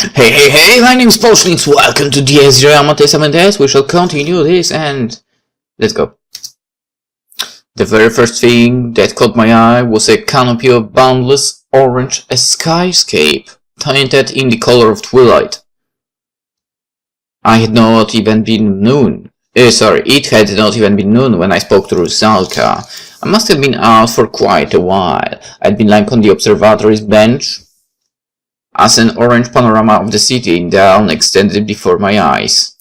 Hey, my name is PolishLynx. Welcome to the Amantes. We shall continue this and let's go. The very first thing that caught my eye was a canopy of boundless orange skyscape, tinted in the color of twilight. It had not even been noon when I spoke to Rusalka. I must have been out for quite a while. I'd been lying on the observatory's bench as an orange panorama of the city in down extended before my eyes.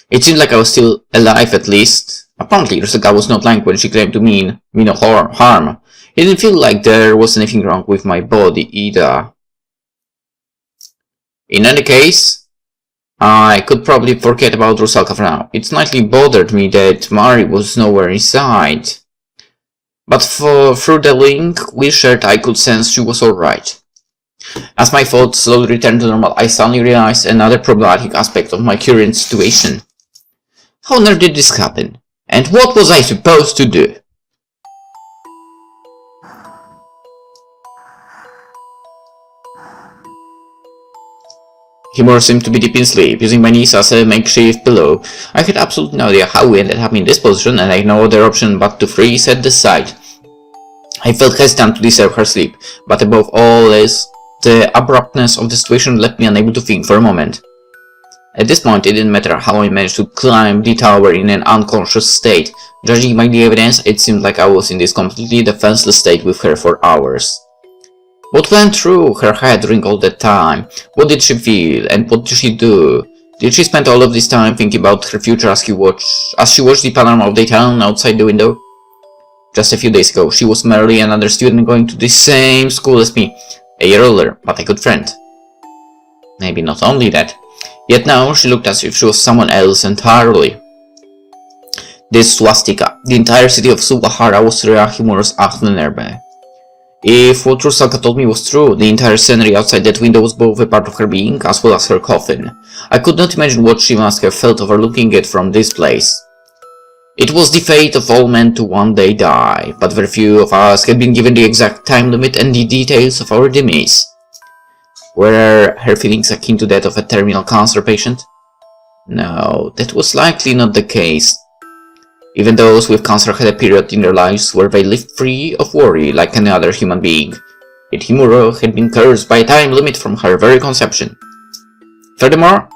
It seemed like I was still alive at least. Apparently, Rusalka was not lying when she claimed to mean no harm. It didn't feel like there was anything wrong with my body either. In any case, I could probably forget about Rusalka for now. It slightly bothered me that Mari was nowhere in sight. But through the link we shared, I could sense she was alright. As my thoughts slowly returned to normal, I suddenly realized another problematic aspect of my current situation. How on earth did this happen? And what was I supposed to do? Humor seemed to be deep in sleep, using my knees as a makeshift pillow. I had absolutely no idea how we ended up in this position, and I had no other option but to freeze at the sight. I felt hesitant to disturb her sleep, but above all else, the abruptness of the situation left me unable to think for a moment. At this point, it didn't matter how I managed to climb the tower in an unconscious state. Judging by the evidence, it seemed like I was in this completely defenseless state with her for hours. What went through her head during all that time? What did she feel, and what did she do? Did she spend all of this time thinking about her future as she watched the panorama of the town outside the window? Just a few days ago, she was merely another student going to the same school as me, a year older, but a good friend. Maybe not only that, yet now she looked as if she was someone else entirely. This swastika, the entire city of Sugahara, was a humorous Achlenerbe. If what Rusalka told me was true, the entire scenery outside that window was both a part of her being as well as her coffin. I could not imagine what she must have felt overlooking it from this place. It was the fate of all men to one day die, but very few of us had been given the exact time limit and the details of our demise. Were her feelings akin to that of a terminal cancer patient? No, that was likely not the case. Even those with cancer had a period in their lives where they lived free of worry like any other human being. Yet Himuro had been cursed by a time limit from her very conception. Furthermore,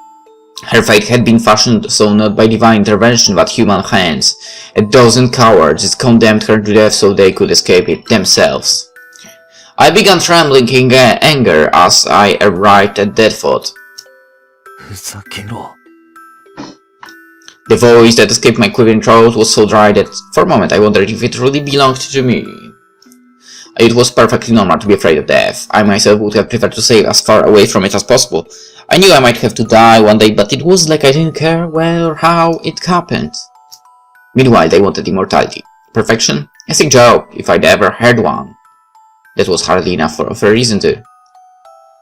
her fate had been fashioned so not by divine intervention but human hands. A dozen cowards had condemned her to death so they could escape it themselves. I began trembling in anger as I arrived at that thought. The voice that escaped my quivering throat was so dry that for a moment I wondered if it really belonged to me. It was perfectly normal to be afraid of death. I myself would have preferred to stay as far away from it as possible. I knew I might have to die one day, but it was like I didn't care where or how it happened. Meanwhile, they wanted immortality. Perfection? A sick joke, if I'd ever heard one. That was hardly enough of a reason to.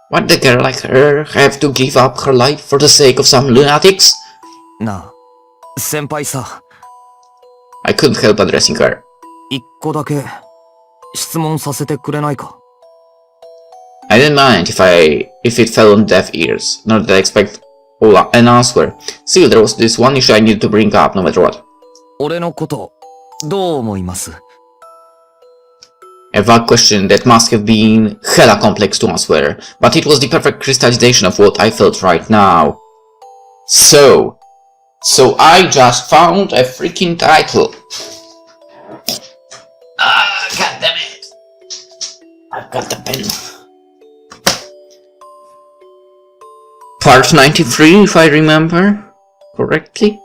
Why'd a girl like her have to give up her life for the sake of some lunatics? No. Senpai-sa. I couldn't help addressing her. 一個だけ質問させてくれないか? I didn't mind if it fell on deaf ears, nor did I expect an answer. Still, there was this one issue I needed to bring up no matter what. 俺のことどう思います? A vague question that must have been hella complex to answer, but it was the perfect crystallization of what I felt right now. So I just found a freaking title. God damn it. I've got the pen. Part 93, if I remember correctly.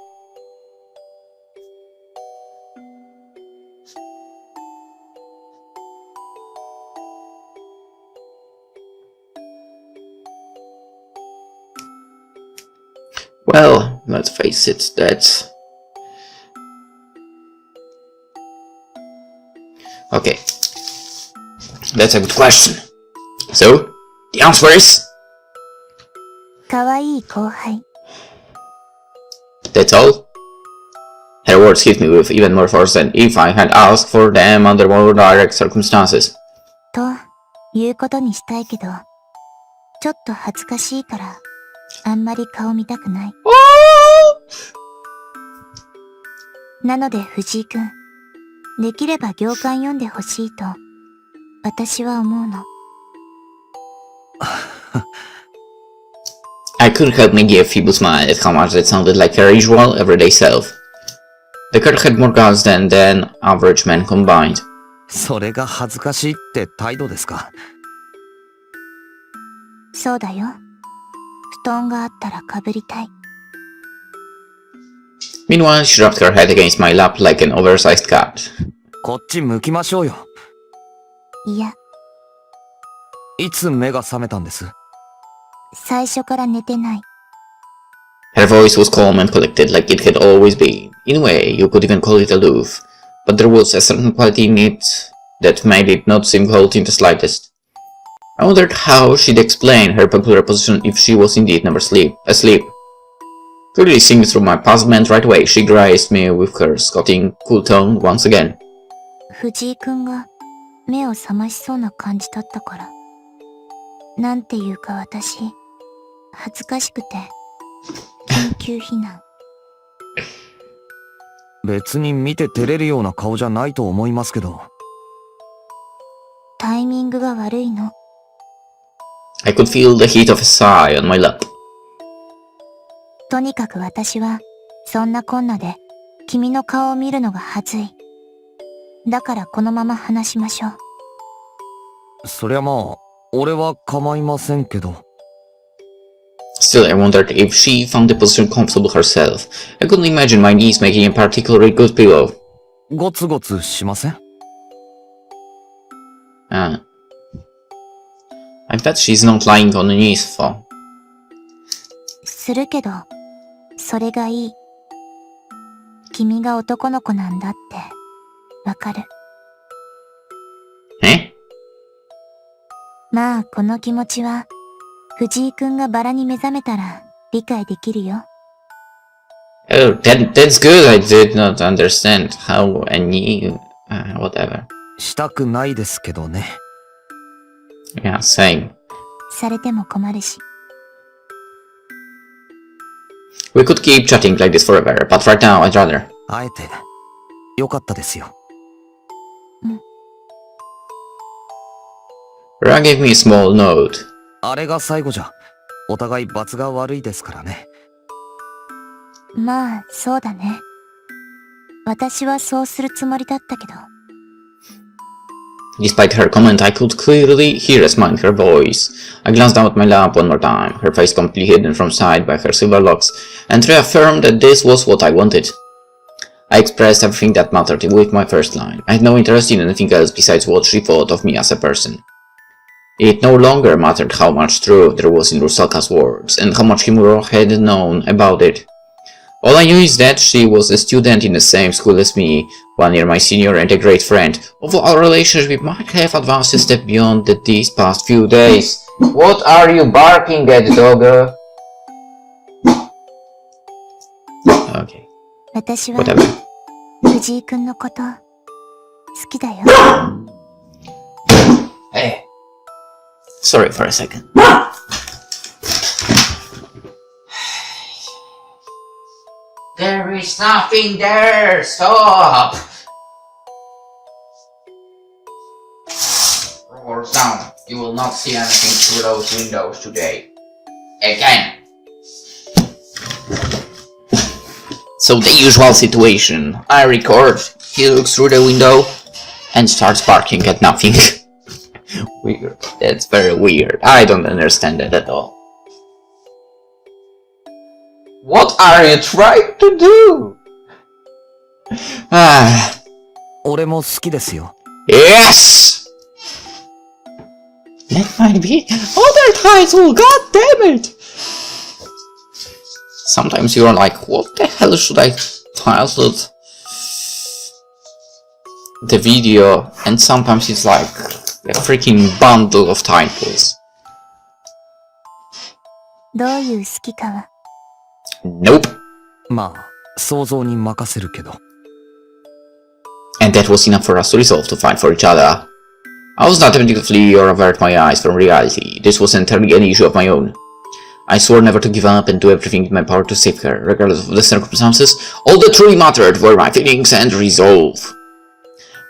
Well, let's face it, that's... Okay. That's a good question. So, the answer is... かわいい後輩. That's all? Her words hit me with even more force than if I had asked for them under more direct circumstances. ということにしたいけど、ちょっと恥ずかしいから、あんまり顔見たくない。なので藤井くん、できれば行間読んでほしいと、私は思うの。I couldn't help making a feeble smile at how much that sounded like her usual, everyday self. The girl had more guts than average men combined. それが恥ずかしいって態度ですか？そうだよ。布団があったらかぶりたい。Meanwhile, she rubbed her head against my lap like an oversized cat. こっち向きましょうよ。いや、いつ目が覚めたんです？最初から寝てない。Her voice was calm and collected like it had always been. In a way, you could even call it aloof. But there was a certain quality in it that made it not seem cold in the slightest. I wondered how she'd explain her peculiar position if she was indeed never asleep. Clearly seeing through my puzzlement right away, she graced me with her scoffing, cool tone once again. 藤井くんが目を覚ましそうな感じだったから。なんていうか私、恥ずかしくて、緊急避難。別に見て照れるような顔じゃないと思いますけど。タイミングが悪いの。I could feel the heat of a sigh on my lap. とにかく私は、そんなこんなで、君の顔を見るのが恥ずい。だからこのまま話しましょう。そりゃまあ、俺は構いませんけど。Still, I wondered if she found the position comfortable herself. I couldn't imagine my niece making a particularly good pillow. ゴツゴツしません？ I bet she's not lying on her knees for. するけど、それがいい。君が男の子なんだって、わかる。Eh? まあ、この気持ちは、藤井くんがバラに目覚めたら理解できるよ。Oh, that's good. I did not understand how any whatever. したくないですけどね。Yeah, same. されても困るし。We could keep chatting like this forever, but right now I'd rather. あえて、よかったですよ。Ra gave me a small note. あれが最後じゃ、お互い罰が悪いですからね。まあ、そうだね。私はそうするつもりだったけど。Despite her comment, I could clearly hear a smile in her voice. I glanced down at my lap one more time, her face completely hidden from sight by her silver locks, and reaffirmed that this was what I wanted. I expressed everything that mattered with my first line. I had no interest in anything else besides what she thought of me as a person. It no longer mattered how much truth there was in Rusalka's words, and how much Himuro had known about it. All I knew is that she was a student in the same school as me, 1 year my senior and a great friend, although our relationship might have advanced a step beyond these past few days. What are you barking at, doggo? Okay, 私は whatever. 藤井くんのこと好きだよ。Hey. Sorry for a second. There is nothing there! Stop! Roll down. You will not see anything through those windows today. Again! So the usual situation. I record, he looks through the window, and starts barking at nothing. Weird. That's very weird. I don't understand that at all. What are you trying to do? Ah. 俺も好きですよ。 Yes! That might be other title, god damn it! Sometimes you're like, what the hell should I title the video? And sometimes it's like a freaking bundle of titles. どういう好きかは、Nope. まあ、想像に任せるけど。 And that was enough for us to resolve to fight for each other. I was not attempting to flee or avert my eyes from reality. This was entirely an issue of my own. I swore never to give up and do everything in my power to save her, regardless of the circumstances. All that truly mattered were my feelings and resolve.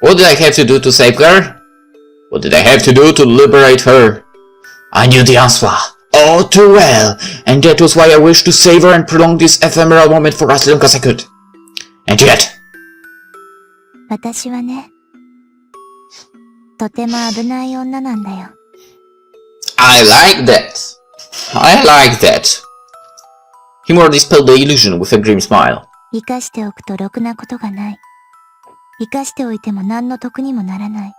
What did I have to do to save her? What did I have to do to liberate her? I knew the answer. All too well, and that was why I wished to savor and prolong this ephemeral moment for as long as I could. And yet... 私はね、とても危ない女なんだよ。I like that. I like that. He more dispelled the illusion with a grim smile. 生かしておくとろくなことがない。生かしておいても何の得にもならない。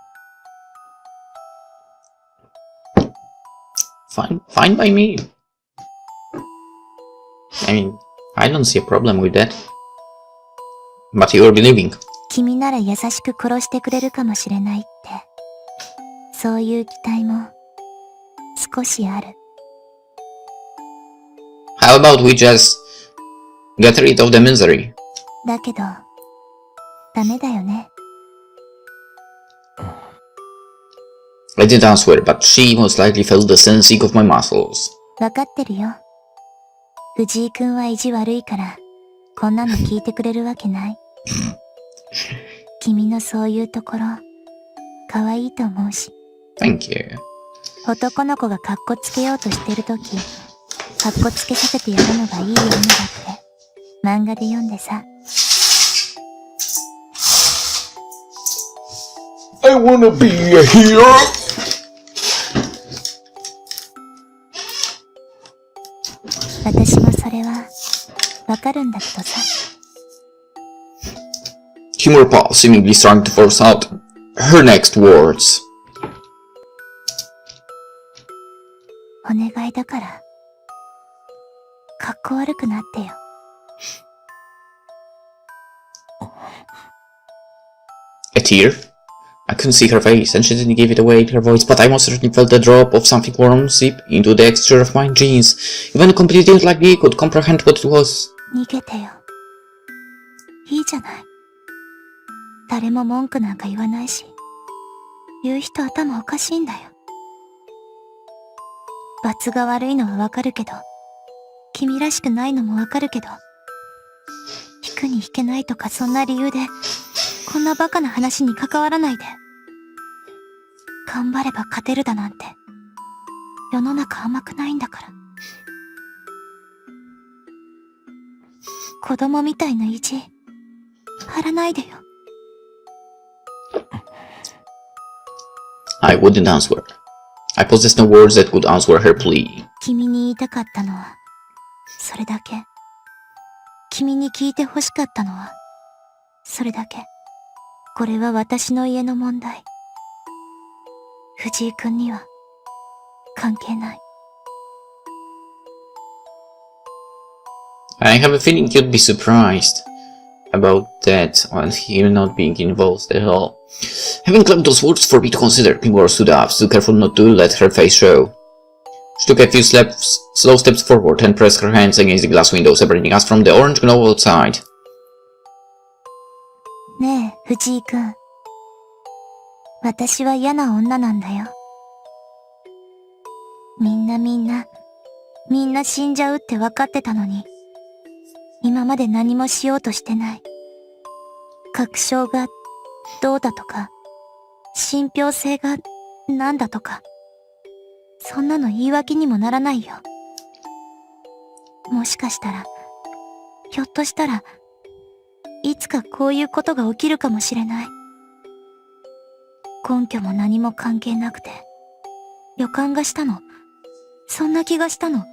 Fine by me. I mean, I don't see a problem with that. But you're believing. 君なら優しく殺してくれるかもしれないって。そういう期待も少しある。How about we just get rid of the misery? だけど、ダメだよね。I didn't answer, but she most likely felt the sensing of my muscles. わかってるよ。藤井くんは意地悪いから、こんなの聞いてくれるわけない。君のそういうところ、可愛いと思うし。Thank you. 男の子がカッコつけようとしてるとき、カッコつけさせてやるのがいい女だって、漫画で読んでさ。I wanna be a hero! 私もそれは、わかるんだけどさ。Humor paused, seemingly trying to force out her next words. お願いだから、かっこ悪くなってよ。A tear? I couldn't see her face, and she didn't give it away in her voice, but I most certainly felt a drop of something warm seep into the texture of my jeans. Even a complete idiot like me could comprehend what it was. 逃げてよ。いいじゃない。誰も文句なんか言わないし、言う人頭おかしいんだよ。罰が悪いのはわかるけど、君らしくないのもわかるけど、引くに引けないとかそんな理由で、こんなバカな話に関わらないで。頑張れば勝てるだなんて、世の中甘くないんだから。子供みたいな意地、張らないでよ。I wouldn't answer. I possessed no words that could answer her plea. 君に言いたかったのは、それだけ。君に聞いて欲しかったのは、それだけ。これは私の家の問題。藤井君には、関係ない。I have a feeling you'd be surprised about that, and him not being involved at all. Having claimed those words for me to consider, Pimor stood up, still careful not to let her face show. She took a few slow steps forward and pressed her hands against the glass window, separating us from the orange glow outside. ねえ、藤井君。私は嫌な女なんだよ。みんな死んじゃうって分かってたのに、今まで何もしようとしてない。確証がどうだとか、信憑性がなんだとか、そんなの言い訳にもならないよ。もしかしたら、ひょっとしたら、いつかこういうことが起きるかもしれない。根拠も何も関係なくて、予感がしたの。そんな気がしたの。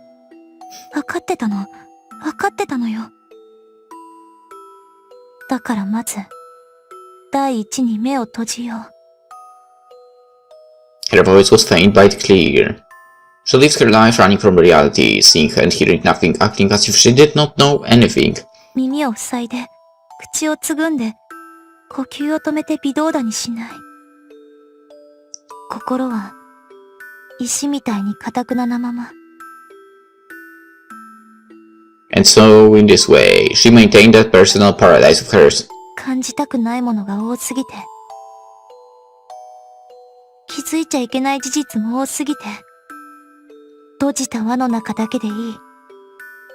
分かってたのよ。だからまず、第一に目を閉じよう。Her voice was faint but clear. She lived her life running from reality, seeing and hearing nothing, acting as if she did not know anything. 耳を塞いで、口をつぐんで、呼吸を止めて微動だにしない。心は、石みたいに堅くななまま。And so, in this way, she maintained that personal paradise of hers. 感じたくないものが多すぎて。気づいちゃいけない事実も多すぎて、閉じた輪の中だけでいい。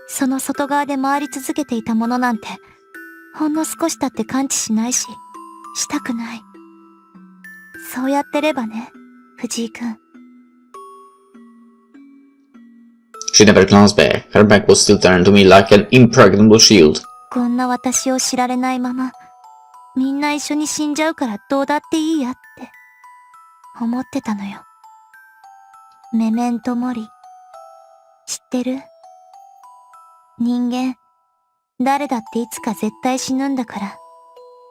その外側で回り続けていたものなんて、ほんの少しだって感知しないし、したくない。そうやってればね、藤井くん。She never glanced back. Her back was still turned to me like an impregnable shield. こんな私を知られないまま、みんな一緒に死んじゃうからどうだっていいやって、思ってたのよ。メメントモリ。知ってる？人間、誰だっていつか絶対死ぬんだから、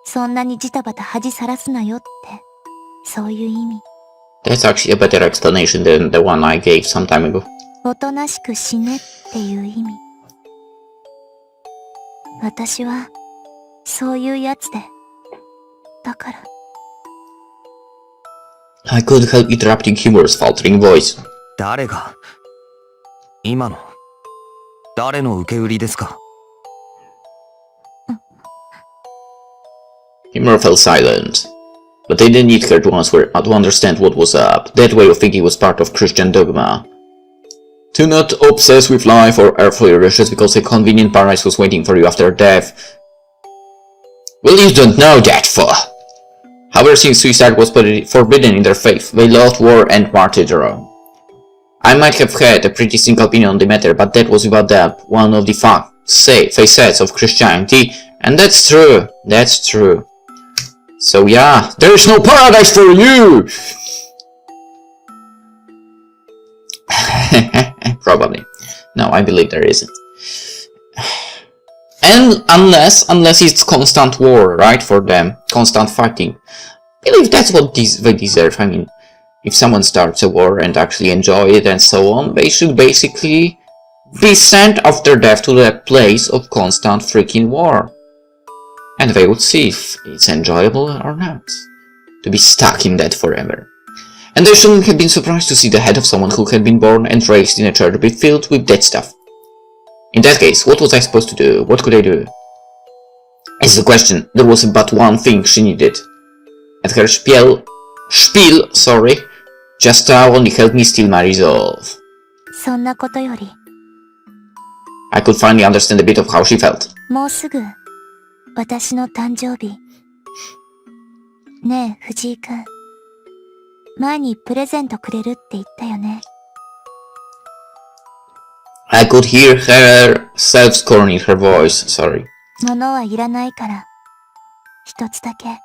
そんなにジタバタ恥さらすなよって、そういう意味。That's actually a better explanation than the one I gave some time ago. おとなしく死ねっていう意味。私は、そういうやつで。だから。I couldn't help interrupting Humor's faltering voice. 誰が今の誰の受け売りですか？ Humor fell silent. But they didn't need her to understand what was up. That way of thinking was part of Christian dogma. To not obsess with life or earthly riches because a convenient paradise was waiting for you after death. Well, you don't know that, for. However, since suicide was forbidden in their faith, they loved war and martyrdom. I might have had a pretty single opinion on the matter, but that was without doubt one of the facets of Christianity, and that's true. So yeah, there's no paradise for you! Probably. No, I believe there isn't. And unless it's constant war, right, for them, constant fighting. I believe that's what they deserve. I mean, if someone starts a war and actually enjoy it and so on, they should basically be sent after death to that place of constant freaking war. And they would see if it's enjoyable or not. To be stuck in that forever. And they shouldn't have been surprised to see the head of someone who had been born and raised in a church be filled with that stuff. In that case, what was I supposed to do? What could I do? It's the question. There was but one thing she needed. And her spiel, just only helped me steal my resolve. そんなことより、I could finally understand a bit of how she felt. もうすぐ、私の誕生日。ねえ、藤井くん。前にプレゼントくれるって言ったよね。I could hear her self-scorn in her voice. Sorry. 物はいらないから、一つだけ、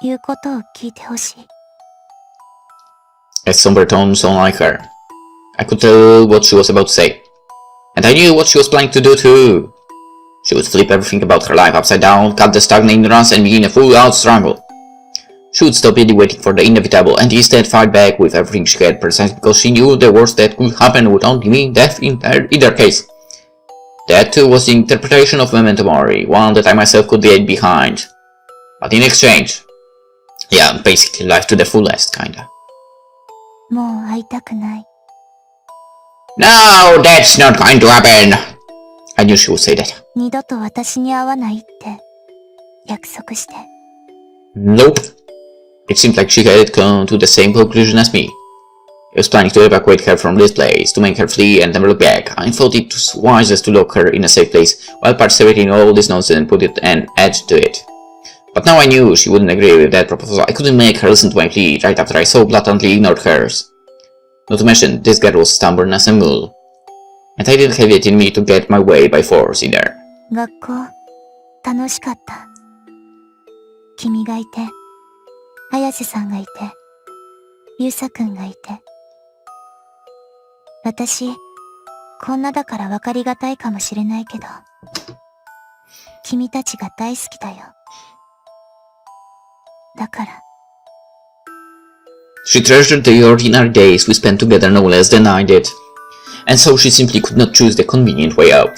言うことを聞いてほしい。A somber tone sounded like her. I could tell what she was about to say. And I knew what she was planning to do too. She would flip everything about her life upside down, cut the stagnant ignorance and begin a full-out struggle. She would stop really waiting for the inevitable and instead fight back with everything she had precisely because she knew the worst that could happen would only mean death in either case. That too was the interpretation of memento mori, one that I myself could get behind. But in exchange, yeah, basically life to the fullest, kinda. もう会いたくない。No, that's not going to happen! I knew she would say that. 二度と私に会わないって約束して。Nope. It seemed like she had come to the same conclusion as me. I was planning to evacuate her from this place, to make her flee and never look back. I thought it was wisest to lock her in a safe place, while participating in all this nonsense and put an edge to it. But now I knew she wouldn't agree with that proposal. I couldn't make her listen to my plea right after I so blatantly ignored hers. Not to mention, this girl was stubborn as a mule. And I didn't have it in me to get my way by force either. 学校、楽しかった。君がいて、綾瀬さんがいて、ゆうさくんがいて。私、こんなだから分かりがたいかもしれないけど、君たちが大好きだよ。だから。She treasured the ordinary days we spent together no less than I did. And so she simply could not choose the convenient way out.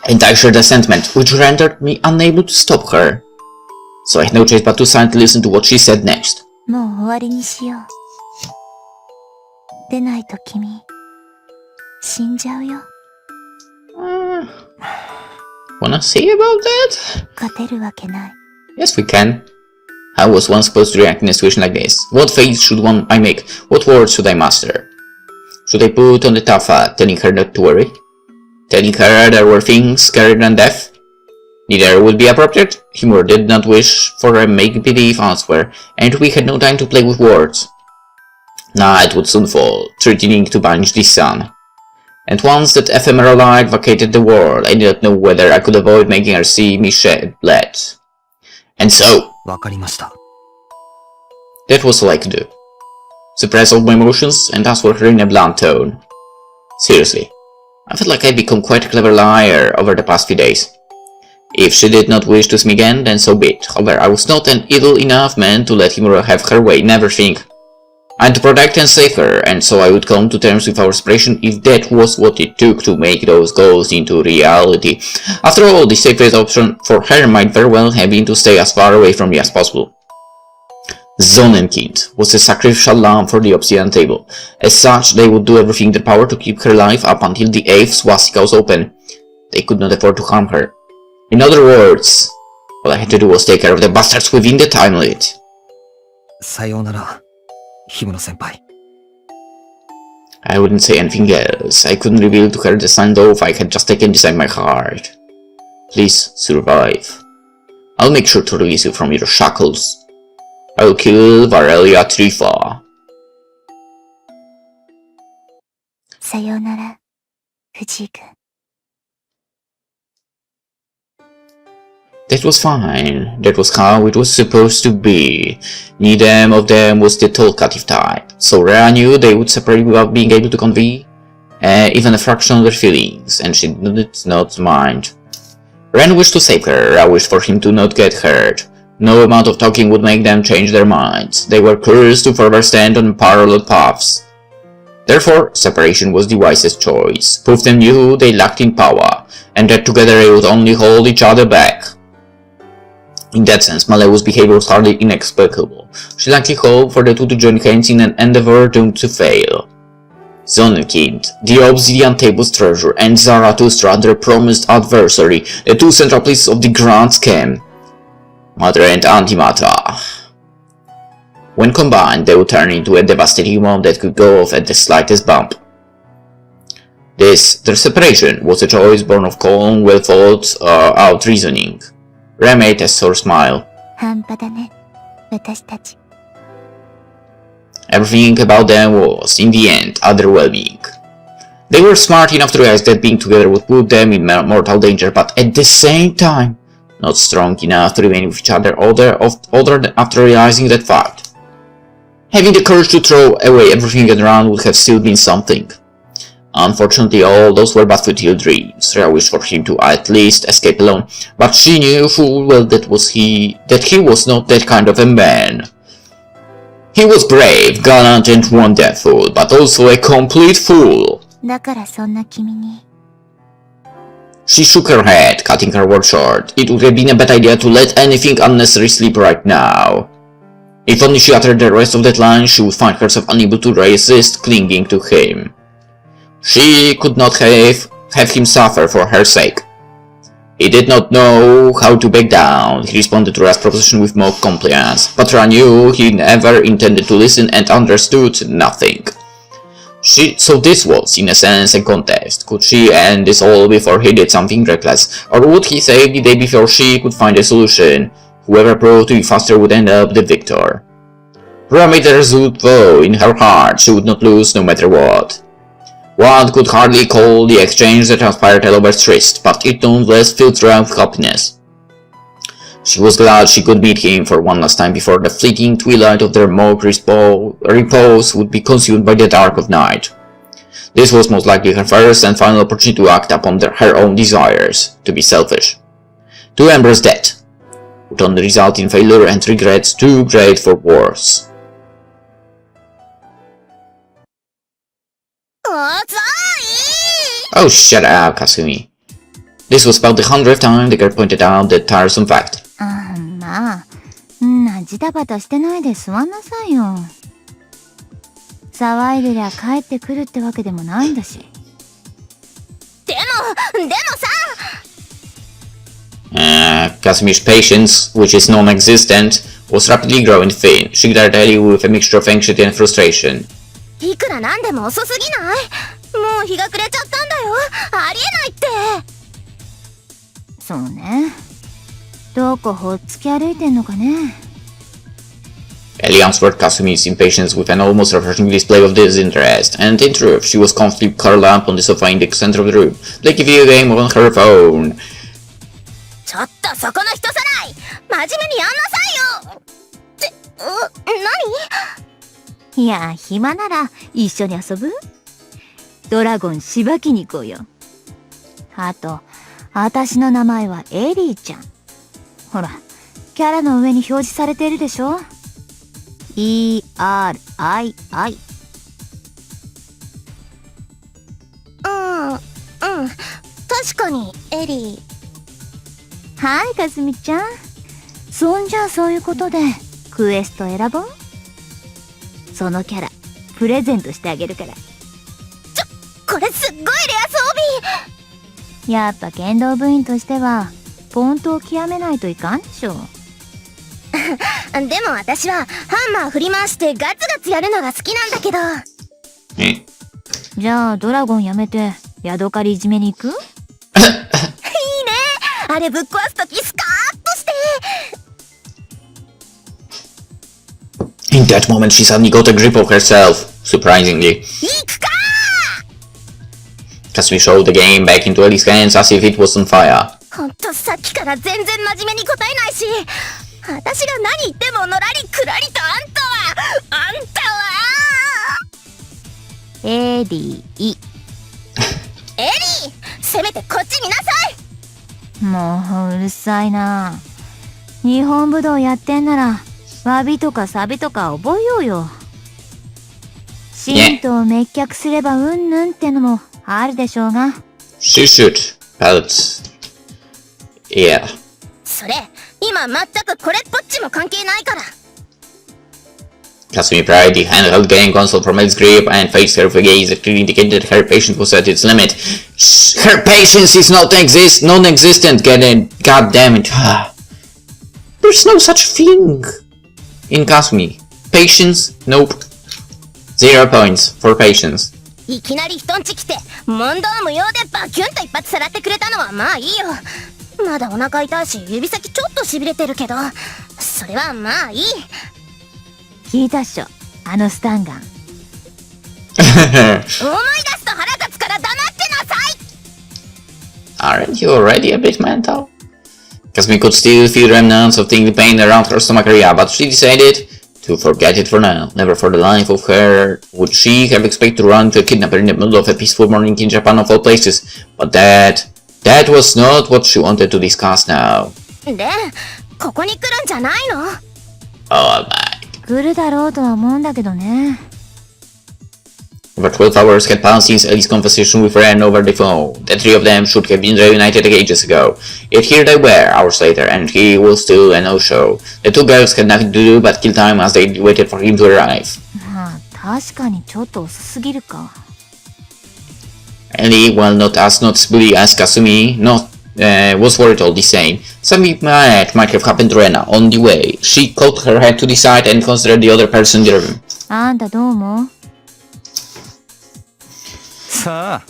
And I shared a sentiment which rendered me unable to stop her. So I had no choice but to silently listen to what she said next. もう終わりにしよう。でないと君、死んじゃうよ。Wanna see about that? 勝てるわけない。Yes, we can. How was one supposed to react in a situation like this? What face should I make? What words should I master? Should I put on the tough act, telling her not to worry? Telling her there were things scarier than death? Neither would be appropriate. Humor did not wish for a make-believe answer, and we had no time to play with words. Night would soon fall, threatening to banish the sun. And once that ephemeral light vacated the world, I did not know whether I could avoid making her see me shed blood. And so, わかりました。 that was all I could do. Suppress all my emotions and ask for her in a blunt tone. Seriously, I felt like I'd become quite a clever liar over the past few days. If she did not wish to see me again, then so be it. However, I was not an evil enough man to let Himura have her way in everything. I had to protect and save her, and so I would come to terms with our separation if that was what it took to make those goals into reality. After all, the safest option for her might very well have been to stay as far away from me as possible. Sonnenkind was a sacrificial lamb for the obsidian table. As such, they would do everything in their power to keep her alive up until the 8th swastika was open. They could not afford to harm her. In other words, all I had to do was take care of the bastards within the time limit. さようなら、氷室先輩。 I wouldn't say anything else. I couldn't reveal to her the signed oath I had just taken inside my heart. Please survive. I'll make sure to release you from your shackles. I will kill Varelia Trifa. さようなら、藤井君。That was fine. That was how it was supposed to be. Neither of them was the talkative type, so Rhea knew they would separate without being able to convey even a fraction of their feelings, and she did not mind. Ren wished to save her, Rhea wished for him to not get hurt. No amount of talking would make them change their minds. They were cursed to forever stand on parallel paths. Therefore, separation was the wisest choice. Both of them knew they lacked in power, and that together they would only hold each other back. In that sense, Malewo's behavior was hardly inexplicable. She likely hoped for the two to join hands in an endeavor doomed to fail. Sonnenkind, the obsidian table's treasure, and Zarathustra, their promised adversary, the two central pieces of the grand scheme. Matter and antimatter. When combined, they would turn into a devastating bomb that could go off at the slightest bump. This, their separation, was a choice born of calm, well-thought-out reasoning. Rhea made a sore smile. 半端だね、私たち。 Everything about them was, in the end, otherwhelming. They were smart enough to realize that being together would put them in mortal danger, but at the same time, not strong enough to remain with each other after realizing that fact. Having the courage to throw away everything around would have still been something. Unfortunately, all those were but futile dreams. Rhea wished for him to at least escape alone, but she knew full well that he was not that kind of a man. He was brave, gallant, and wonderful, but also a complete fool. だからそんな君に。 She shook her head, cutting her words short. It would have been a bad idea to let anything unnecessary slip right now. If only she uttered the rest of that line, she would find herself unable to resist clinging to him. She could not have him suffer for her sake. He did not know how to back down. He responded to Rhea's proposition with mock compliance, but Rhea knew he never intended to listen and understood nothing. So this was, in a sense, a contest. Could she end this all before he did something reckless, or would he save the day before she could find a solution? Whoever proved to be faster would end up the victor. Rhea made a resolute vow in her heart she would not lose no matter what. One could hardly call the exchange that transpired a lover's tryst, but it nonetheless filled Rhea with happiness. She was glad she could meet him for one last time before the fleeting twilight of their mock repose would be consumed by the dark of night. This was most likely her first and final opportunity to act upon her own desires, to be selfish. To embrace death would only result in failure and regrets too great for words. Oh, shut up, Kasumi. This was about the 100th time the girl pointed out that tiresome fact. まあ、ジタバタしてないで座んなさいよ。騒いでりゃ帰ってくるってわけでもないんだし。でもさ、Kasumi's patience, which is non-existent, was rapidly growing thin. She glared at Ellie with a mixture of anxiety and frustration. いくらなんでも遅すぎない？もう日が暮れちゃったんだよ。ありえないって。そうね。どこほっつき歩いてんのかね。Ellie answered Kasumi's impatience with an almost refreshing display of disinterest, and in truth, she was comfortably curled up on the sofa in the center of the room, playing a video game on her phone. ちょっとそこの人さらい、真面目にやんなさいよ。って、何？いや、暇なら一緒に遊ぶ？ドラゴンしばきに行こうよ。あと、私の名前はエリーちゃん。ほら、キャラの上に表示されてるでしょ？ ERII。確かに、エリー。はい、かすみちゃん。そんじゃそういうことで、クエスト選ぼう？そのキャラ、プレゼントしてあげるから。これすっごいレア装備！やっぱ剣道部員としては、ポントを極めないといかんでしょ。でも私は、ハンマー振り回してガツガツやるのが好きなんだけど。じゃあ、ドラゴンやめて、ヤドカリいじめに行く？いいね！あれぶっ壊すときスカーッとして。In that moment, she suddenly got a grip of herself, surprisingly. 行くかKasumi showed the game back into Ellie's hands as if it was on fire. ほんとさっきから全然真面目に答えないし、私が何言ってものらりくらりとあんたはエリー。エリー、せめてこっち見なさい。もううるさいな。日本武道やってんなら詫びとかサビとか覚えようよ。神道を滅却すればうんぬんってのもあるでしょうが。She should, but... yeah. それ、今全くこれっぽっちも関係ないから。Kasumi pried the handheld game console from its grip and faced her with a gaze that clearly indicated her patience was at its limit. Her patience is non-existent, god damn it. There's no such thing in Kasumi. Patience? Nope. 0 points for patience. いきなり人んち来て、問答無用でバキュンと一発さらってくれたのはまあいいよ。まだお腹痛いし、指先ちょっと痺れてるけど、それはまあいい。聞いたっしょ、あのスタンガン。思い出すと腹立つから黙ってなさい。 Aren't you already a bit mental? Kasumi could still feel remnants of tingling pain around her stomach area, but she decided to forget it for now. Never for the life of her would she have expected to run to a kidnapper in the middle of a peaceful morning in Japan of all places. But that was not what she wanted to discuss now. で、ここに来るんじゃないの？ Oh my. 来るだろうとは思うんだけどね。Over 12 hours had passed since Ellie's conversation with Ren over the phone. The three of them should have been reunited ages ago. Yet here they were, hours later, and he was still a no-show. The two girls had nothing to do but kill time as they waited for him to arrive. まあ、確かにちょっと遅すぎるか。Ellie, while not as noticeably as Kasumi, was worried all the same. Something might have happened to Rena on the way. She cocked her head to the side and considered the other person in the room. あんたどう思う？さあ、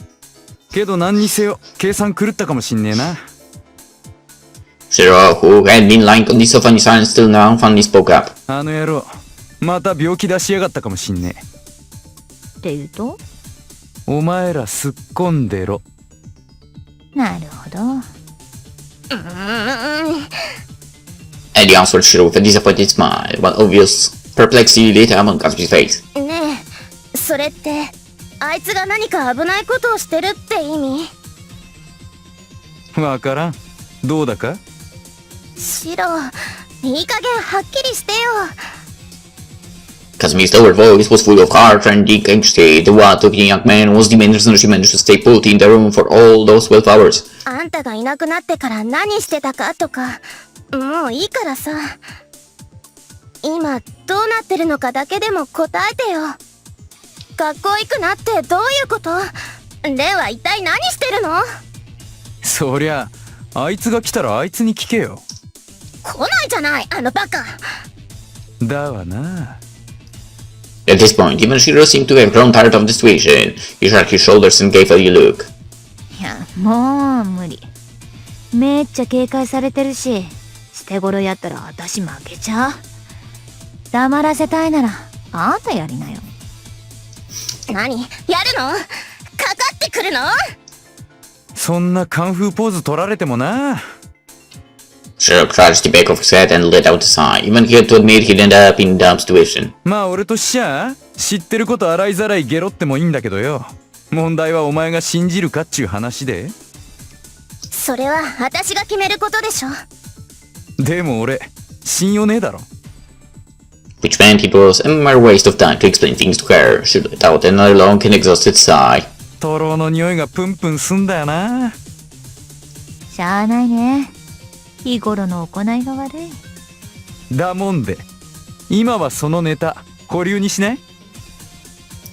けど何にせよ計算狂ったかもしんねえな。Shiro, who had been lying on the sofa in silence till now, finally spoke up. あの野郎、また病気出しやがったかもしんねえ。って言うと？お前らすっこんでろ。なるほど。Ellie answered Shiro with a disappointed smile, while obvious perplexity lit up on Kasumi's face. ねえ、それって、あいつが何か危ないことをしてるって意味？わからん。どうだか？シロ、いい加減はっきりしてよ。Kasumi's lower voice was full of heart-rending anxiety. The wild-looking young man was the main reason she managed to stay put in the room for all those 12 hours. あんたがいなくなってから何してたかとか、もういいからさ。今どうなってるのかだけでも答えてよ。学校行くなってどういうこと？レンは一体何してるの？そりゃ、あいつが来たらあいつに聞けよ。来ないじゃない、あのバカ。だわな。At this point, even Shiro seemed to have grown tired of the situation. He shrugged his shoulders and gave a look. いや、もう無理。めっちゃ警戒されてるし、捨て頃やったら私負けちゃう。黙らせたいなら、あんたやりなよ。何やるの？かかってくるの？そんなカンフーポーズ取られてもな。Shiro scratched the back of his head and let out a sigh. Even he had to admit he'd end up in a dumb situation. まあ俺としちゃ知ってること洗いざらいゲロってもいいんだけどよ。問題はお前が信じるかっちゅう話で。それは私が決めることでしょ。でも俺信用ねえだろ。Which meant it was a mere waste of time to explain things to her. She let out another long and exhausted sigh. トロの匂いがプンプンすんだよな。しゃあないね。日頃の行いが悪い。だもんで今はそのネタ保留にしない？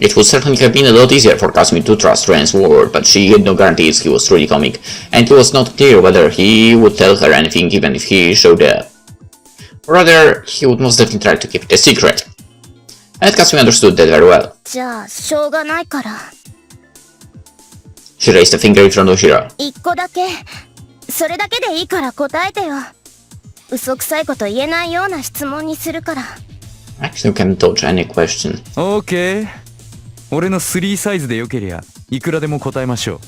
It would certainly have been a lot easier for Kasumi to trust Ren's word, but she had no guarantees he was truly coming, and it was not clear whether he would tell her anything even if he showed up. Rather, he would most definitely try to keep it a secret. And Kasumi understood that very well. じゃあ、しょうがないから。She raised a finger in front of Shiro. 一個だけ。それだけでいいから答えてよ。嘘くさいこと言えないような質問にするから。Actually, you can dodge any question. オーケー。俺の3サイズでよけりゃいくらでも答えましょう。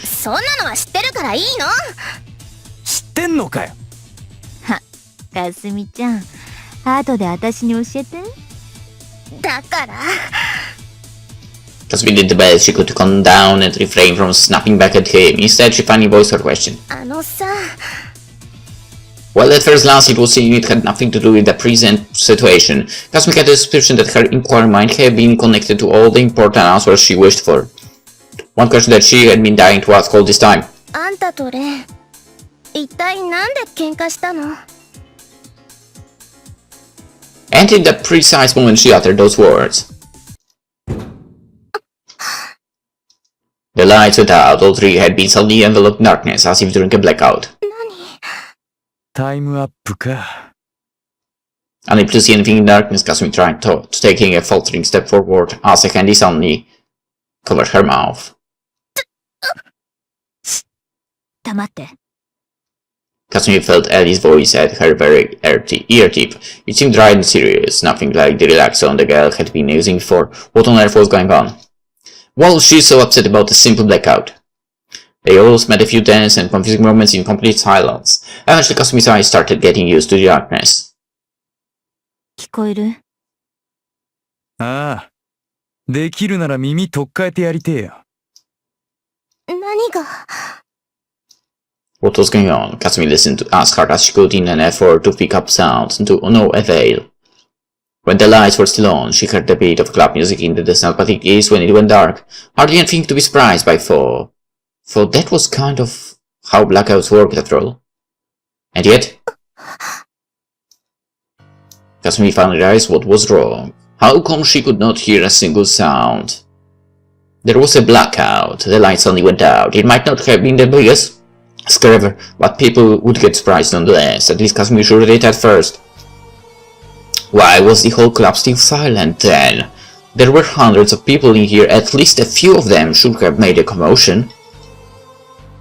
そんなのは知ってるからいいの？知ってんのかよ。は、かすみちゃん、後で私に教えて。だから。Kasumi did the best she could to calm down and refrain from snapping back at him. Instead, she finally voiced her question. あのさ。Well, at first glance, it would seem it had nothing to do with the present situation. Kasumi had the suspicion that her inquiry might have been connected to all the important answers she wished for. One question that she had been dying to ask all this time. あんたとレン、一体なんで喧嘩したの？ And in the precise moment she uttered those words, the lights went out. All three had been suddenly enveloped in darkness, as if during a blackout. タイムアップか。Unable to see anything in darkness, Kasumi tried to taking a faltering step forward, as a handy suddenly covered her mouth. 黙って。Kasumi felt Ellie's voice at her very ear tip. It seemed dry and serious, nothing like the relaxed tone the girl had been using before. What on earth was going on? Why was she so upset about a simple blackout? They all spent a few tense and confusing moments in complete silence. Eventually, Kasumi's eyes started getting used to the darkness. 聞こえる？ああ、できるなら耳取っ替えてやりてえよ。何が？ What was going on? Kasumi listened to as hard as she could in an effort to pick up sounds, to no avail. When the lights were still on, she heard the beat of club music in the distance, but it is when it went dark. Hardly anything to be surprised by, for that was kind of how blackouts worked after all. And yet, Kasumi finally realized what was wrong. How come she could not hear a single sound? There was a blackout, the light suddenly went out. It might not have been the biggest scare ever, but people would get surprised nonetheless. At least Kasumi sure did at first. Why was the whole club still silent then? There were hundreds of people in here, at least a few of them should have made a commotion.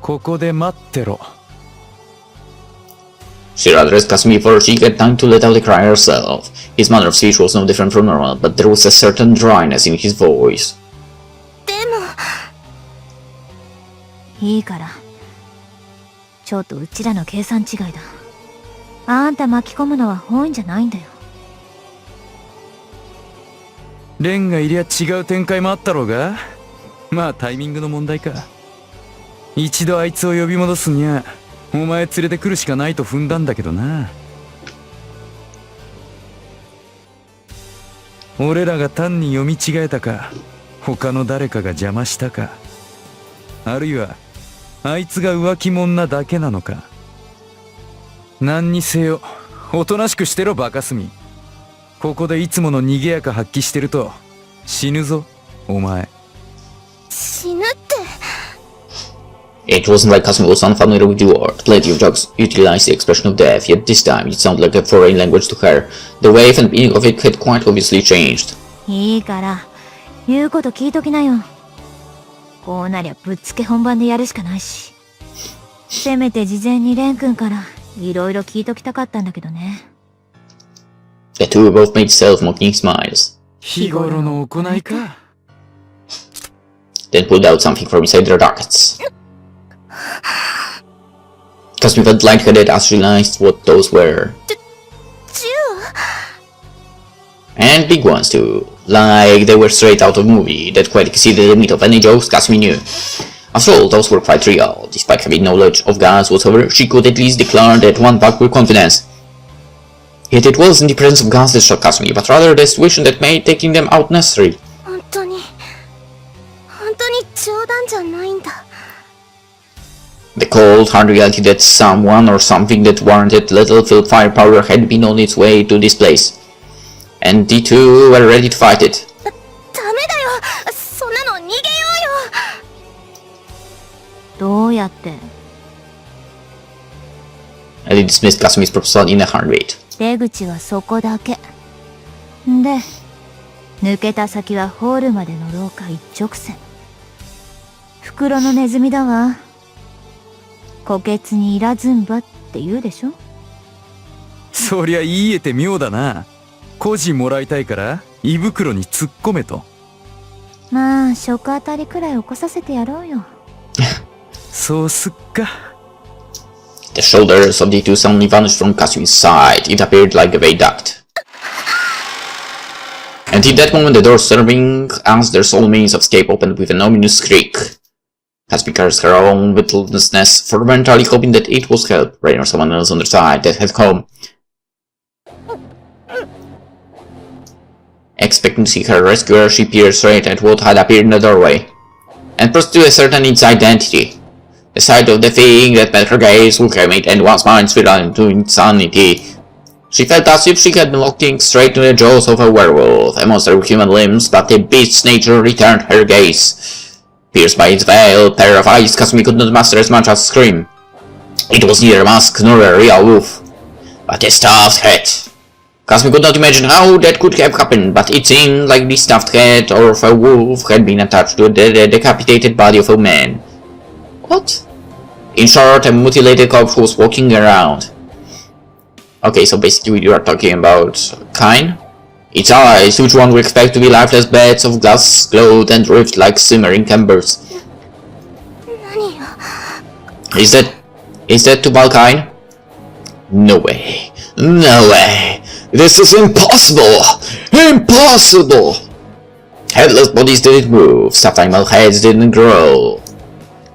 ここで待ってろ。She addressed Kasumi before she had time to let out a cry herself. His manner of speech was no different from normal, but there was a certain dryness in his voice. でも。いいから。ちょっとうちらの計算違いだ。あんた巻き込むのは本意じゃないんだよ。レンがいりゃ違う展開もあったろうが。まあタイミングの問題か。一度あいつを呼び戻すにゃお前連れてくるしかないと踏んだんだけどな。俺らが単に読み違えたか、他の誰かが邪魔したか、あるいはあいつが浮気者なだけなのか。何にせよおとなしくしてろバカスミ。ここでいつもの逃げやか発揮してると死ぬぞお前。死ぬって。It wasn't like Kasumi was unfamiliar with the word. Plenty of jokes utilized the expression of death, yet this time it sounded like a foreign language to her. The wave and meaning of it had quite obviously changed. いいから、言うこと聞いときなよ。こうなりゃぶっつけ本番でやるしかないし。せめて事前に蓮くんからいろいろ聞いときたかったんだけどね。The two both made self-mocking smiles. 日頃の行いか。Then pulled out something from inside their jackets. Kasumi felt lightheaded as she realized what those were. And big ones too. Like they were straight out of a movie that quite exceeded the limit of any jokes Kasumi knew. After all, those were quite real. Despite having knowledge of guns whatsoever, she could at least declare that one back with confidence. Yet it wasn't the presence of guns that shocked Kasumi, but rather the situation that made taking them out necessary. 本当に冗談じゃないんだ。The cold, hard reality that someone or something that warranted little firepower had been on its way to this place. And the two were ready to fight it. ダメだよ。そんなの逃げようよ。どうやって？ And he dismissed Kasumi's proposal in a heartbeat. 出口はそこだけ。で、抜けた先はホールまでの廊下一直線。袋のネズミだわ。虎穴にいらずんばって言うでしょ。そりゃ言い得て妙だな。孤児もらいたいから胃袋に突っ込めと。まあ食あたりくらい起こさせてやろうよ。そうすっか。The shoulders of the two suddenly vanished from Kasumi's side. It appeared like a vague duct. And in that moment the door serving as their sole means of escape opened with an ominous creak. Kasumi cursed her own witlessness, fervently hoping that it was help, Rain or someone else on their side, that had come. Expecting to see her rescuer, she peered straight at what had appeared in the doorway, and pressed to ascertain its identity. The sight of the thing that met her gaze would have made anyone's mind spit into insanity. She felt as if she had been looking straight into the jaws of a werewolf, a monster with human limbs, but the beast's nature returned her gaze. Pierced by its veiled pair of eyes, Kasumi could not muster as much as a scream. It was neither a mask nor a real wolf, but a stuffed head. Kasumi could not imagine how that could have happened, but it seemed like the stuffed head of a wolf had been attached to the decapitated body of a man. What? In short, a mutilated corpse was walking around. Okay, so basically you are talking about Kine? Its eyes, which one would expect to be lifeless beds of glass, glowed and ripped like simmering embers. Is that Tubal Kine? No way. No way. This is impossible! Impossible! Headless bodies didn't move, stuffed animal heads didn't grow.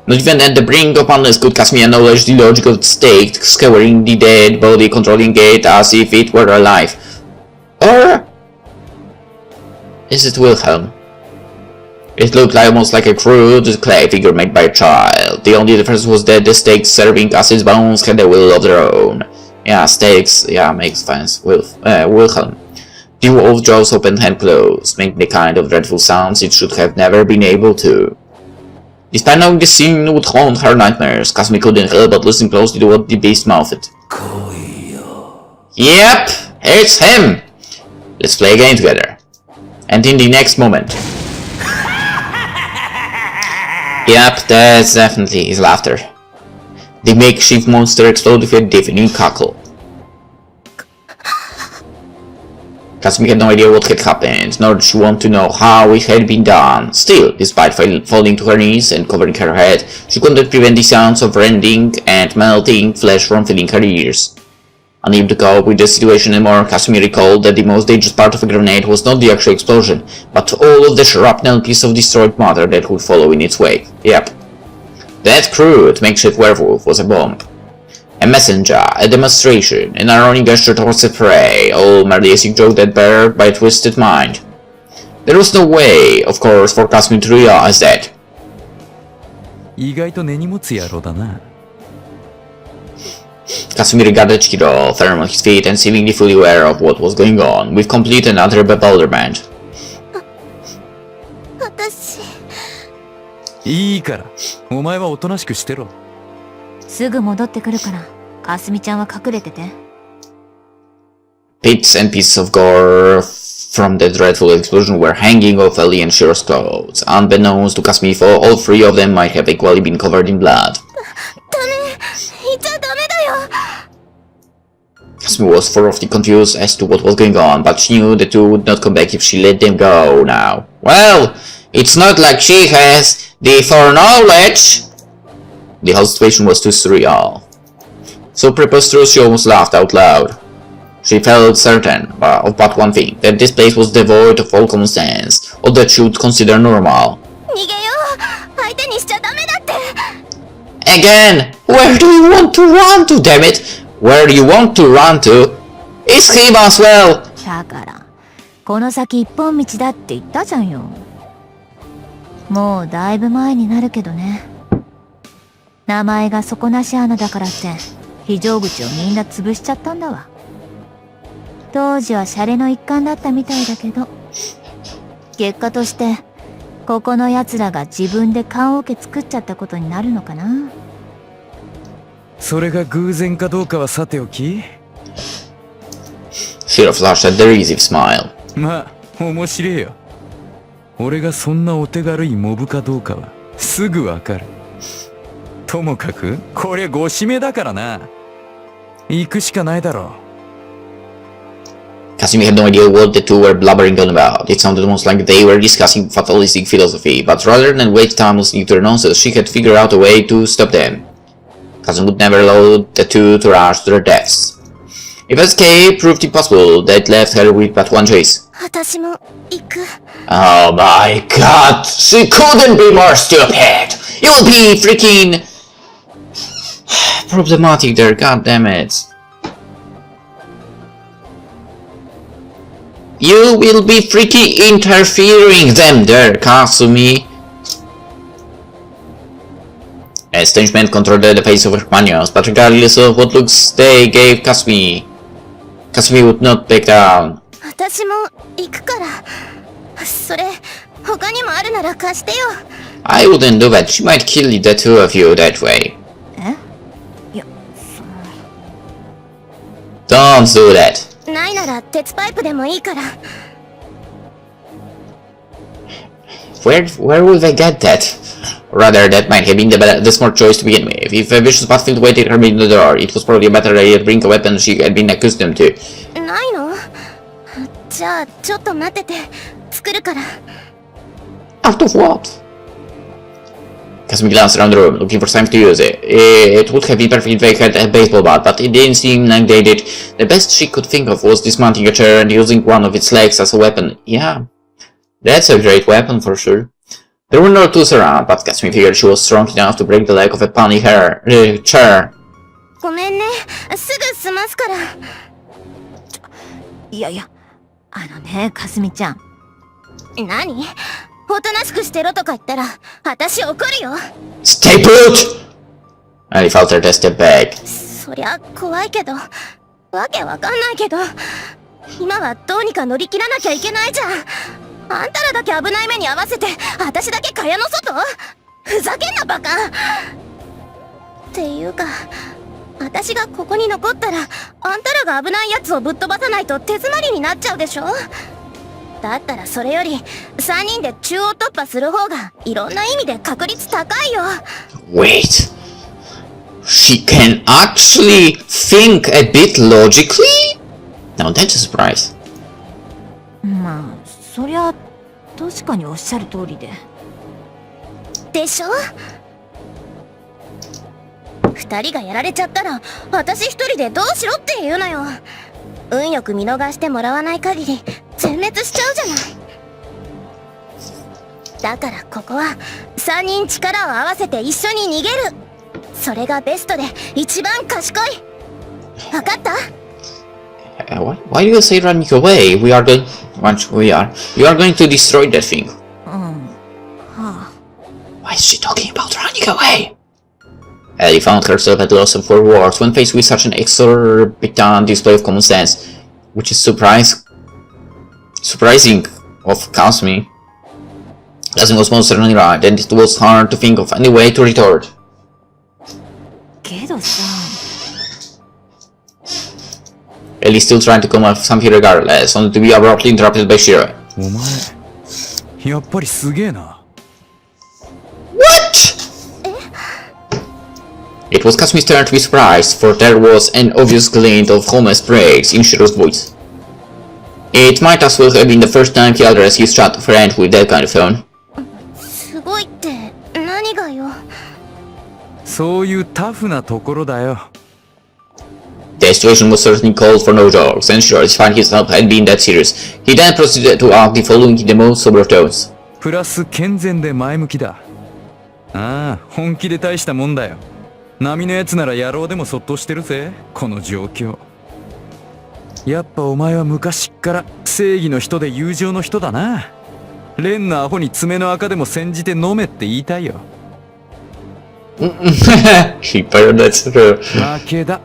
Not even at the brink of madness could Kasumi acknowledge the logical stake, scouring the dead body, controlling it as if it were alive. Or is it Wilhelm? It looked almost like a crude clay figure made by a child. The only difference was that the stakes serving as its bones had a will of their own. Yeah, stakes, yeah, makes sense. Wilhelm. The wolf jaws opened and closed, making the kind of dreadful sounds it should have never been able to. Despite knowing the scene would haunt her nightmares, Kasumi couldn't help but listen closely to what the beast mouthed. Yep, it's him! Let's play a game together. And in the next moment... Yep, that's definitely his laughter. The makeshift monster exploded with a deafening cackle. Kasumi had no idea what had happened, nor did she want to know how it had been done. Still, despite falling to her knees and covering her head, she couldn't prevent the sounds of rending and melting flesh from filling her ears. Unable to cope with the situation anymore, Kasumi recalled that the most dangerous part of a grenade was not the actual explosion, but all of the shrapnel piece of destroyed matter that would follow in its wake. Yep. That crude makeshift werewolf was a bomb. A messenger, a demonstration, an ironic gesture towards the prey, all merely a sick joke that bared by a twisted mind. There was no way, of course, for Kasumi to realize that. 意外と根に持つ野郎だな。Kasumi regarded Chihiro, firm on his feet and seemingly fully aware of what was going on, with complete and utter bewilderment. いいから、お前はおとなしくしてろ。すぐ戻ってくるから、かすみちゃんは隠れてて。Bits and pieces of gore from the dreadful explosion were hanging off Ellie and Shiro's clothes. Unbeknownst to Kasumi, all three of them might have equally been covered in blood. ダメ、言っちゃダメだよ。Kasumi was thoroughly confused as to what was going on, but she knew the two would not come back if she let them go now. Well, it's not like she has the foreknowledge. The whole situation was too surreal. So preposterous she almost laughed out loud. She felt certain of but one thing, that this place was devoid of all common sense, or that she would consider normal. 逃げよう。相手にしちゃダメだって。Again! Where do you want to run to, damn it? Where you want to run to? Is him as well! だから、この先一本道だって言ったじゃんよ。もうだいぶ前になるけどね。名前が底なし穴だからって、非常口をみんな潰しちゃったんだわ。当時はシャレの一環だったみたいだけど、結果として、ここの奴らが自分で棺桶作っちゃったことになるのかな。それが偶然かどうかはさておき。Shiro flashed a derisive smile. まあ、面白いよ。俺がそんなお手軽いモブかどうかは、すぐわかる。ともかく、これご指名だからな。行くしかないだろう。Kasumi had no idea what the two were blubbering on about. It sounded almost like they were discussing fatalistic philosophy, but rather than waste time listening to their nonsense, she had figured out a way to stop them. Kasumi would never allow the two to rush to their deaths. If escape proved impossible, that left her with but one choice. 私も行く。 Oh my god! She couldn't be more stupid! You will be freaking... problematic there, god damn it. You will be freaking interfering them there, Kasumi. Astonishment controlled the face of her companions, but regardless of what looks they gave Kasumi, Kasumi would not back down. 私も行くから。それ、他にもあるなら貸してよ。I wouldn't do that. She might kill the two of you that way. え？いや、Don't do that. ないなら鉄パイプでもいいから。Where will they get that? Rather, that might have been the smart choice to begin with. If a vicious battlefield waited her in the door, it was probably a better idea to bring a weapon she had been accustomed to. ないの？じゃあちょっと待ってて、作るから。Out of what? Kasumi glanced around the room, looking for something to use it. It would have been perfect if they had a baseball bat, but it didn't seem like they did. The best she could think of was dismounting a chair and using one of its legs as a weapon. Yeah, that's a great weapon for sure. There were no tools around, but Kasumi figured she was strong enough to break the leg of a punny chair. ごめんね、すぐ済ますから。いやいや、かすみちゃん。何？おとなしくしてろとか言ったら、私怒るよ。Stay put! And he faltered a step back. そりゃ怖いけど、わけわかんないけど、今はどうにか乗り切らなきゃいけないじゃん。あんたらだけ危ない目に遭わせて、私だけ蚊帳の外？ふざけんなバカ！っていうか、私がここに残ったら、あんたらが危ないやつをぶっ飛ばさないと手詰まりになっちゃうでしょ？だったらそれより、3人で中央突破する方が、いろんな意味で確率高いよ。Wait. She can actually think a bit logically? Now that's a surprise. まあ、そりゃ、確かにおっしゃる通りで。でしょ？2人がやられちゃったら、私一人でどうしろって言うのよ。運よく見逃してもらわない限り、全滅しちゃうじゃない。だからここは、3人力を合わせて一緒に逃げる。それがベストで一番賢い。わかった？ Why do you say running away? You are going to destroy that thing. Why is she talking about running away? Ellie found herself at a loss for words when faced with such an exorbitant display of common sense, which is surprising of Kasumi. Kasumi was most certainly right, and it was hard to think of any way to retort. けどさ、 Ellie still trying to come up with something regardless, only to be abruptly interrupted by Shiro. お前やっぱりすげえな。 What? It was Kasumi's turn to be surprised, for there was an obvious glint of honest praise in Shiro's voice. It might as well have been the first time he addressed his chat friend with that kind of tone. すごいって何がよ。そういうタフなところだよ。 The situation was certainly called for no jokes, and Shiro defined himself had been that serious. He then proceeded to ask the following in the most sober tones. プラス健全で前向きだ。ああ、本気で大したもんだよ。波のやつなら野郎でもそっとしてるぜ、この状況。やっぱお前は昔っから正義の人で友情の人だな。レンのアホに爪の赤でも煎じて飲めって言いたいよ。That's true. 負けだ。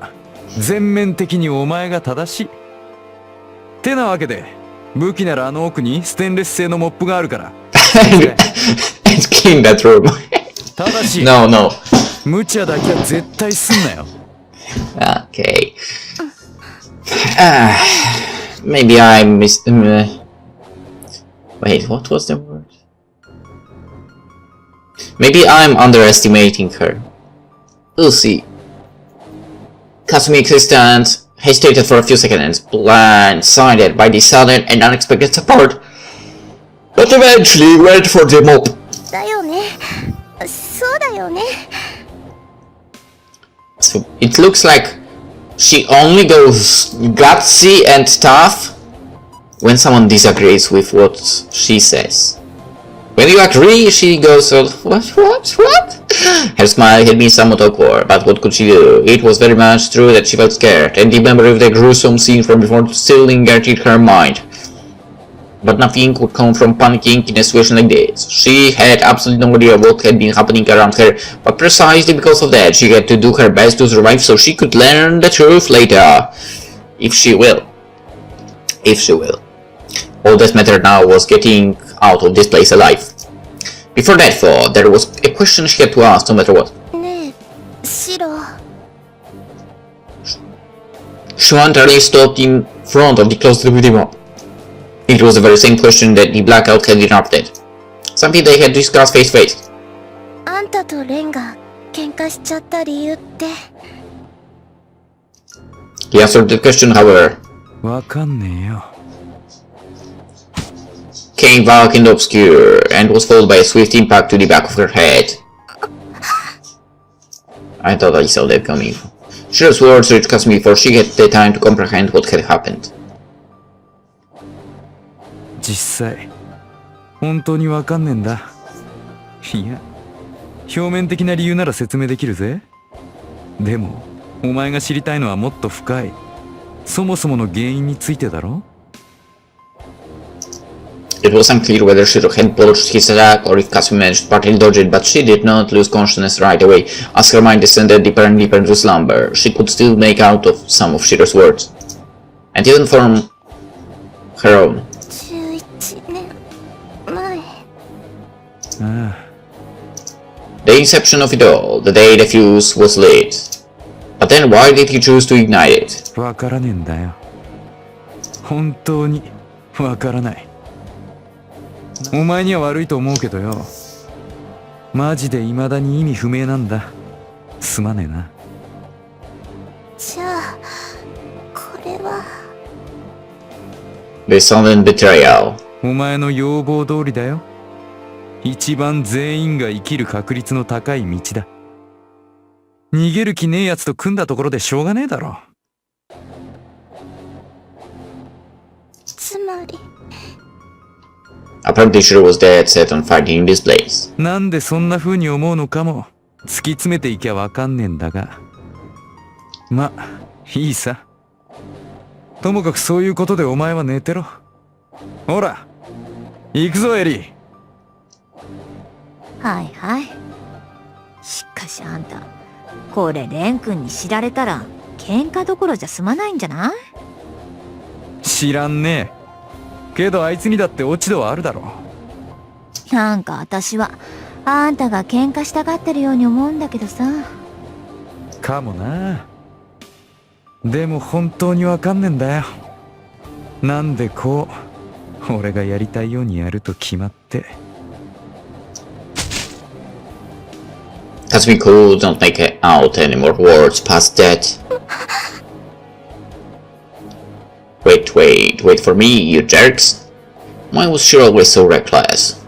全面的にお前が正しい。てなわけで、武器ならあの奥にステンレス製のモップがあるから。It's clean that room. ただし、No, no. 無茶だけは絶対すんなよ。Okay. Maybe I missed. Wait, what was the word? Maybe I'm underestimating her. We'll see. Kasumi existed, hesitated for a few seconds, blindsided by the sudden and unexpected support, but eventually went for the mop. だよね。そうだよね。 So it looks like she only goes gutsy and tough when someone disagrees with what she says. When you agree, she goes, what? Her smile had been somewhat awkward, but what could she do? It was very much true that she felt scared, and the memory of the gruesome scene from before still lingered in her mind. But nothing could come from panicking in a situation like this. She had absolutely no idea what had been happening around her, but precisely because of that, she had to do her best to survive so she could learn the truth later. If she will. All that mattered now was getting out of this place alive. Before that thought, there was a question she had to ask no matter what. ねえ、シロ。 She voluntarily stopped in front of the closet with him up. It was the very same question that the blackout had interrupted. Something they had discussed face to face. あんたとレンが喧嘩しちゃった理由って。 He answered the question, however, わかんねえよ。 came back in the obscure and was followed by a swift impact to the back of her head. I thought I saw that coming. Shiro's words reached Kasumi before she had the time to comprehend what had happened. 実際本当にわかんねえんだ。いや、表面的な理由なら説明できるぜ。でもお前が知りたいのはもっと深い、そもそもの原因についてだろ。 It was unclear whether Shiro had botched his attack or if Kasumi managed to partly dodge it, but she did not lose consciousness right away. As her mind descended deeper and deeper into slumber, she could still make out of some of Shiro's words, and even form her own. 11年前。ああ、 The inception of it all, the day the fuse was lit. But then why did he choose to ignite it? わからねえんだよ。本当にわからない。お前には悪いと思うけどよ。マジで未だに意味不明なんだ。すまねえな。じゃあ、これは。 The sudden betrayal. お前の要望通りだよ。一番全員が生きる確率の高い道だ。逃げる気ねえやつと組んだところでしょうがねえだろ。つまり。 Apparently Shiro was dead set on fighting in this place. なんでそんな風に思うのかも突き詰めていきゃわかんねえんだが。ま、いいさ。ともかくそういうことでお前は寝てろ。ほら、行くぞエリー。はいはい。しかしあんた、これレン君に知られたら喧嘩どころじゃ済まないんじゃない？知らんねえ。けどあいつにだって落ち度はあるだろなんか私はあんたが喧嘩したがってるように思うんだけどさ。かもな。でも本当にわかんねえんだよ。なんでこう俺がやりたいようにやると決まって。Kazumi don't make out any more words past that. Wait for me, you jerks. Why was she always so reckless?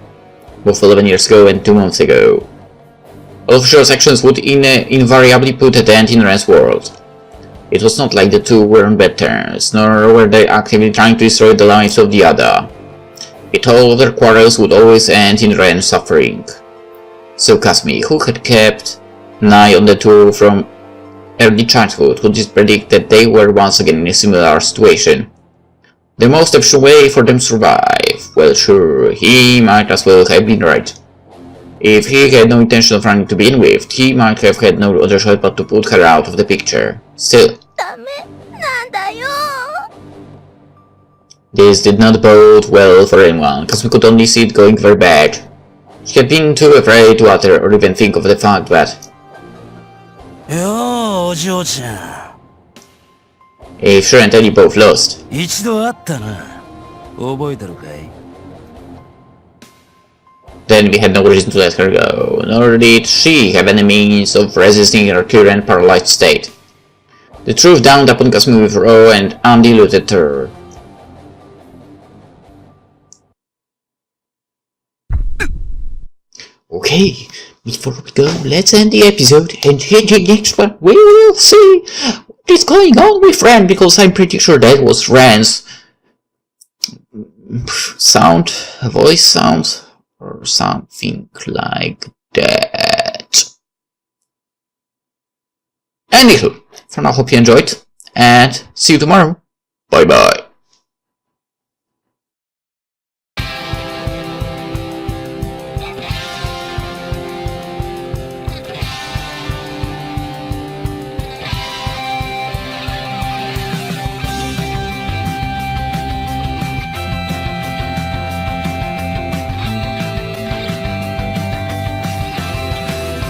Both 11 years ago and 2 months ago. All of Shira's actions would invariably put an end in Ren's world. It was not like the two were on bad terms, nor were they actively trying to destroy the lives of the other. Yet all of their quarrels would always end in Ren's suffering. So Kazumi, who had kept an eye on the two from early childhood, could just predict that they were once again in a similar situation. The most efficient way for them to survive? Well, sure, he might as well have been right. If he had no intention of running to begin with, he might have had no other choice but to put her out of the picture. Still, ダメなんだよ。 this did not bode well for anyone, Kazumi could only see it going very bad. She had been too afraid to utter or even think of the fact that ようお嬢ちゃ if Shira and Eddie both lost, ん一度会ったな覚えてるかい then we had no reason to let her go, nor did she have any means of resisting her current paralyzed state. The truth dawned upon Kazumi with raw and undiluted terror. Okay, before we go, let's end the episode, and in the next one we will see what is going on with Ren, because I'm pretty sure that was Ren's voice sound, or something like that. Anywho, for now, hope you enjoyed, and see you tomorrow. Bye bye.